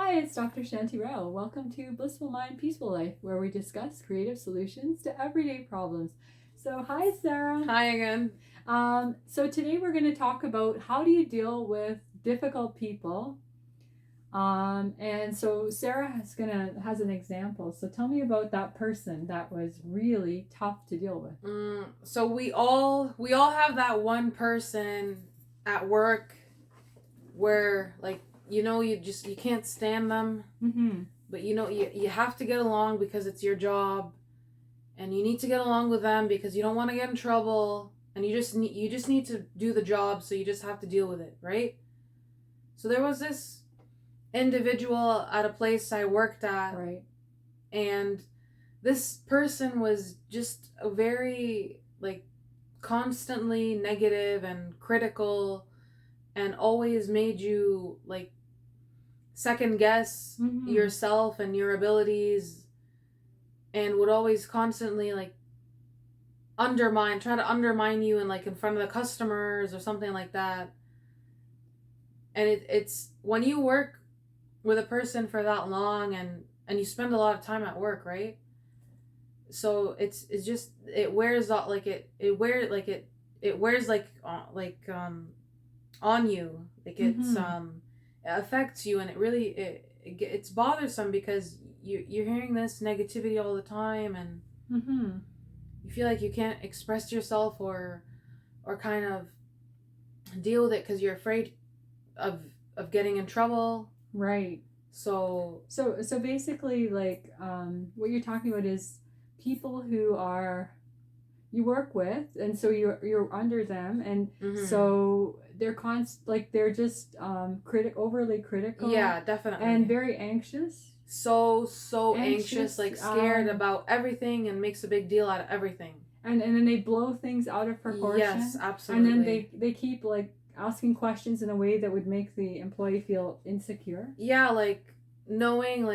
Hi, it's Dr. Shanti Rao. Welcome to Blissful Mind, Peaceful Life, where we discuss creative solutions to everyday problems. So, hi, Sarah. Hi again. So today we're going to talk about how do you deal with difficult people. And so Sarah has an example. So tell me about that person that was really tough to deal with. So we all have that one person at work where you can't stand them, but you have to get along because it's your job, and you need to get along with them because you don't want to get in trouble, and you just need to do the job, so you just have to deal with it, right? So there was this individual at a place I worked at, Right. and this person was just a very constantly negative and critical, and always made you second guess yourself and your abilities, and would always constantly try to undermine you in front of the customers or something like that. And it's when you work with a person for that long, and you spend a lot of time at work, right? So it's just, it wears out, it wears on you, it affects you, and it really it's bothersome because you're hearing this negativity all the time, and you feel like you can't express yourself or kind of deal with it because you're afraid of getting in trouble. Right. So basically, what you're talking about is people who are you work with, and so you're under them, and so they're they're just overly critical. Yeah, definitely. And very anxious. So anxious, scared about everything, and makes a big deal out of everything. And then they blow things out of proportion. Yes, absolutely. And then they keep asking questions in a way that would make the employee feel insecure. Yeah, knowing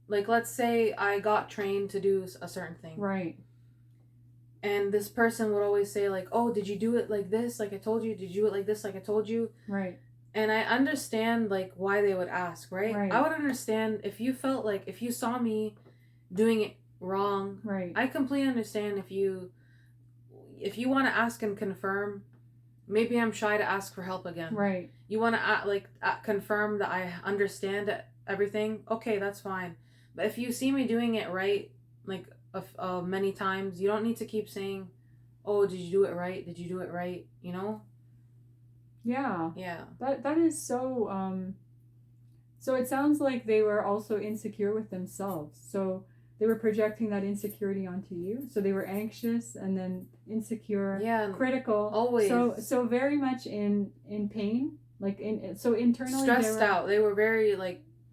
let's say I got trained to do a certain thing. Right. And this person would always say oh, did you do it like this, like I told you? Did you do it like this, like I told you? Right. And I understand why they would ask, right? I would understand if you felt if you saw me doing it wrong. Right. I completely understand if you want to ask and confirm. Maybe I'm shy to ask for help again. Right. You want to confirm that I understand everything. Okay, that's fine. But if you see me doing it right, many times, you don't need to keep saying, "Oh, did you do it right? Did you do it right?" You know? Yeah. Yeah. That is so. So it sounds like they were also insecure with themselves. So they were projecting that insecurity onto you. So they were anxious and then insecure, critical. Always. So very much in pain, so internally stressed out. They were very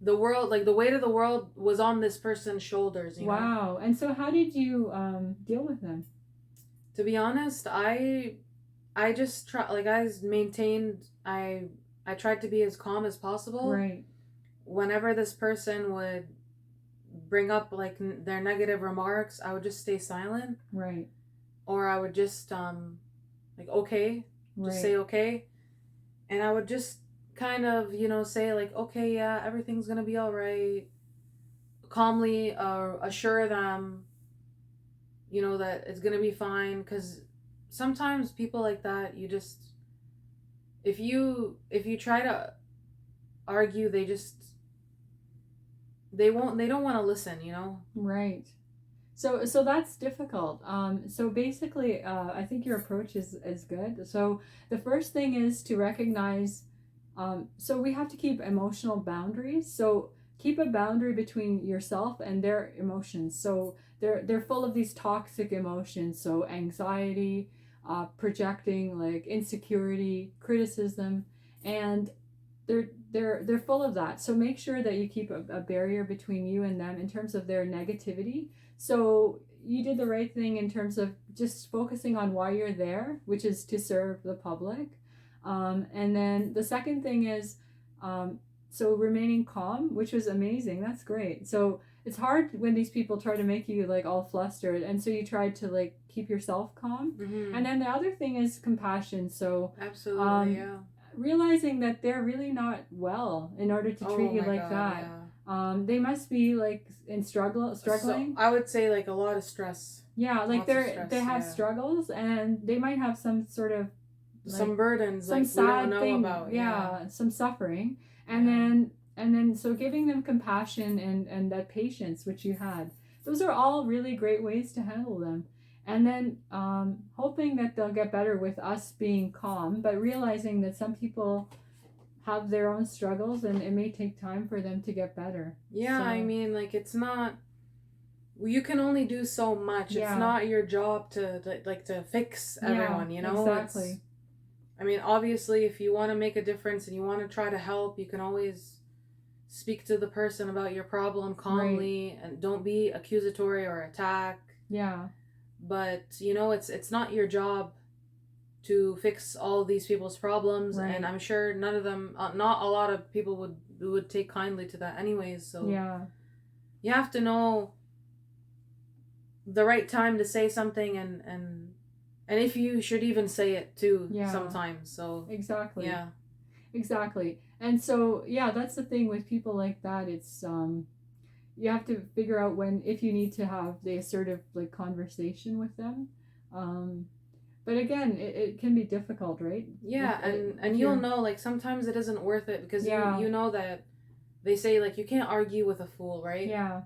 the world, the weight of the world was on this person's shoulders. You know? Wow. And so how did you deal with them? To be honest, I just I tried to be as calm as possible. Right. Whenever this person would bring up their negative remarks, I would just stay silent. Right. Or I would just okay, just say okay, and I would just kind of say okay, yeah, everything's gonna be all right. Calmly assure them that it's gonna be fine, because sometimes people like that, you just, if you try to argue, they don't want to listen, Right. So that's difficult. So basically, I think your approach is good. So the first thing is to recognize, so we have to keep emotional boundaries. So keep a boundary between yourself and their emotions. So they're full of these toxic emotions. So anxiety, projecting insecurity, criticism, and they're full of that. So make sure that you keep a barrier between you and them in terms of their negativity. So you did the right thing in terms of just focusing on why you're there, which is to serve the public. And then the second thing is, so remaining calm, which was amazing. That's great. So it's hard when these people try to make you all flustered, and so you tried to keep yourself calm. And then the other thing is compassion. So absolutely, yeah. Realizing that they're really not well in order to treat you like that. They must be like struggling. So I would say like a lot of stress. Yeah, like Lots of stress, they have yeah. struggles, and they might have some sort of like, some burdens some like we don't sad know thing, about. yeah, some suffering, and Yeah. then so giving them compassion and that patience which you had, those are all really great ways to handle them. And then hoping that they'll get better with us being calm, but realizing that some people have their own struggles and it may take time for them to get better. Yeah, So, I mean, like, it's not, you can only do so much. It's yeah, not your job to fix yeah, everyone, you know? exactly. I mean, obviously, if you want to make a difference and you want to try to help, you can always speak to the person about your problem Right. calmly and don't be accusatory or attack. Yeah, But, you know, it's not your job to fix all these people's problems, right. and I'm sure none of them, not a lot of people would take kindly to that anyways. So Yeah, you have to know the right time to say something, and if you should even say it too, yeah, sometimes. So exactly. yeah, Exactly. And so, yeah, that's the thing with people like that. It's you have to figure out when, if you need to have the assertive like conversation with them. Um but again, it can be difficult, right? yeah, If and you'll you're, know, like, sometimes it isn't worth it because yeah, you know that they say, like, you can't argue with a fool, right? yeah.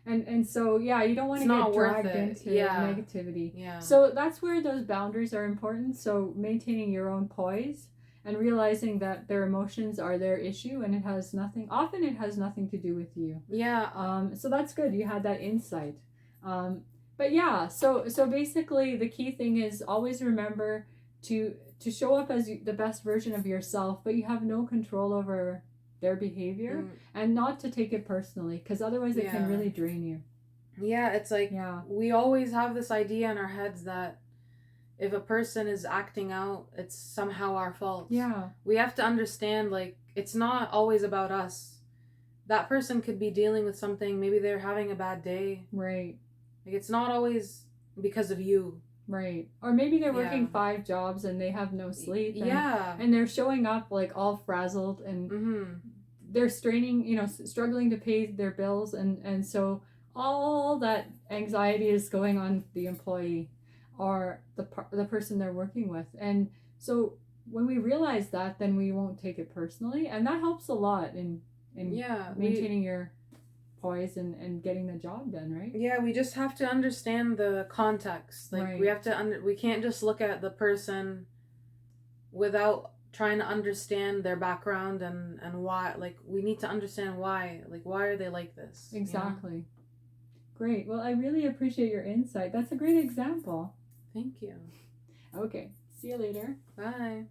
And so, yeah, you don't want It's to not get worth dragged it. into Yeah, negativity. yeah, So that's where those boundaries are important. So maintaining your own poise and realizing that their emotions are their issue, and it has nothing, often it has nothing to do with you. yeah. So that's good. You had that insight. But yeah, so basically the key thing is always remember to show up as the best version of yourself, but you have no control over their behavior, and not to take it personally, because otherwise it can Yeah. really drain you. Yeah, it's like, Yeah, we always have this idea in our heads that if a person is acting out, it's somehow our fault. yeah, We have to understand, like, it's not always about us. That person could be dealing with something, maybe they're having a bad day. right, Like, it's not always because of you. right. Or maybe they're working Yeah. 5 jobs and they have no sleep, Yeah. and they're showing up like all frazzled, and Mm-hmm. they're straining, struggling to pay their bills, and so all that anxiety is going on the employee or the person they're working with. And so when we realize that, then we won't take it personally, and that helps a lot in Yeah. maintaining your poise and getting the job done, right? Yeah, we just have to understand the context. Like, Right. we have to we can't just look at the person without trying to understand their background and why. Like, we need to understand why. Like, why are they like this? Exactly. You know? Great. Well, I really appreciate your insight. That's a great example. Thank you. Okay. See you later. Bye.